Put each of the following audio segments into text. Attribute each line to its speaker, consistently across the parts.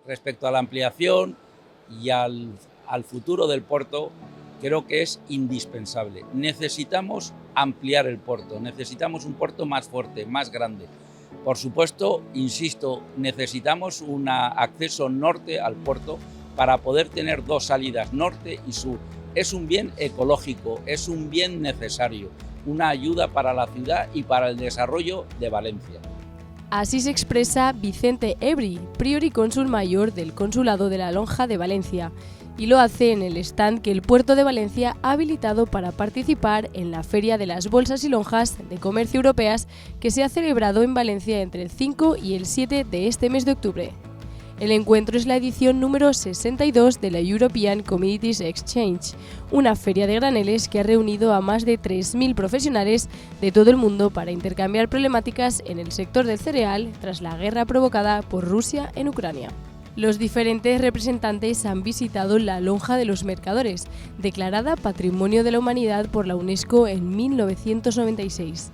Speaker 1: Respecto a la ampliación y al futuro del puerto, creo que es indispensable. Necesitamos ampliar el puerto, necesitamos un puerto más fuerte, más grande. Por supuesto, insisto, necesitamos un acceso norte al puerto para poder tener dos salidas, norte y sur. Es un bien ecológico, es un bien necesario, una ayuda para la ciudad y para el desarrollo de Valencia.
Speaker 2: Así se expresa Vicente Ebri, prior y cónsul mayor del Consulado de la Lonja de Valencia, y lo hace en el stand que el Puerto de Valencia ha habilitado para participar en la Feria de las Bolsas y Lonjas de Comercio Europeas que se ha celebrado en Valencia entre el 5 y el 7 de este mes de octubre. El encuentro es la edición número 62 de la European Commodities Exchange, una feria de graneles que ha reunido a más de 3.000 profesionales de todo el mundo para intercambiar problemáticas en el sector del cereal tras la guerra provocada por Rusia en Ucrania. Los diferentes representantes han visitado la Lonja de los Mercadores, declarada Patrimonio de la Humanidad por la UNESCO en 1996.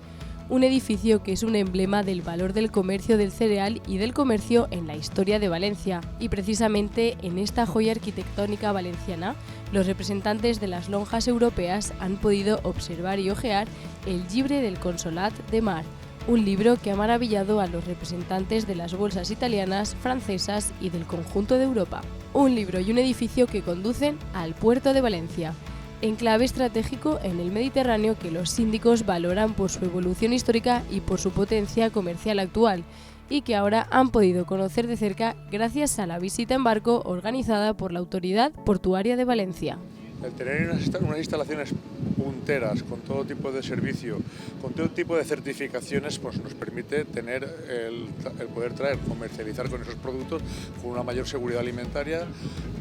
Speaker 2: Un edificio que es un emblema del valor del comercio del cereal y del comercio en la historia de Valencia. Y precisamente en esta joya arquitectónica valenciana, los representantes de las lonjas europeas han podido observar y ojear el Llibre del Consolat de Mar, un libro que ha maravillado a los representantes de las bolsas italianas, francesas y del conjunto de Europa. Un libro y un edificio que conducen al puerto de Valencia, enclave estratégico en el Mediterráneo que los síndicos valoran por su evolución histórica y por su potencia comercial actual, y que ahora han podido conocer de cerca gracias a la visita en barco organizada por la Autoridad Portuaria de Valencia.
Speaker 3: El tener unas instalaciones punteras con todo tipo de servicio, con todo tipo de certificaciones, pues nos permite tener el poder comercializar con esos productos con una mayor seguridad alimentaria,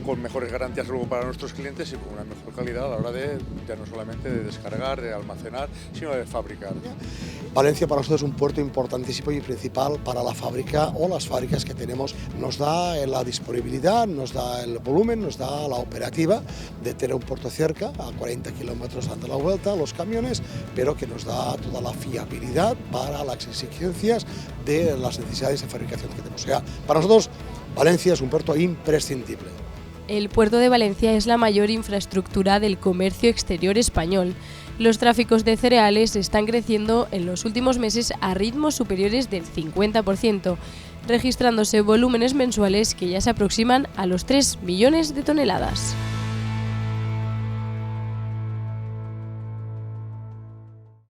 Speaker 3: con mejores garantías luego para nuestros clientes y con una mejor calidad a la hora de ya no solamente de descargar, de almacenar, sino de fabricar.
Speaker 4: Valencia para nosotros es un puerto importantísimo y principal para la fábrica o las fábricas que tenemos. Nos da la disponibilidad, nos da el volumen, nos da la operativa de tener un puerto cerca, a 40 kilómetros ante la vuelta, los camiones, pero que nos da toda la fiabilidad para las exigencias de las necesidades de fabricación que tenemos. O sea, para nosotros Valencia es un puerto imprescindible.
Speaker 2: El puerto de Valencia es la mayor infraestructura del comercio exterior español. Los tráficos de cereales están creciendo en los últimos meses a ritmos superiores del 50%, registrándose volúmenes mensuales que ya se aproximan a los 3 millones de toneladas.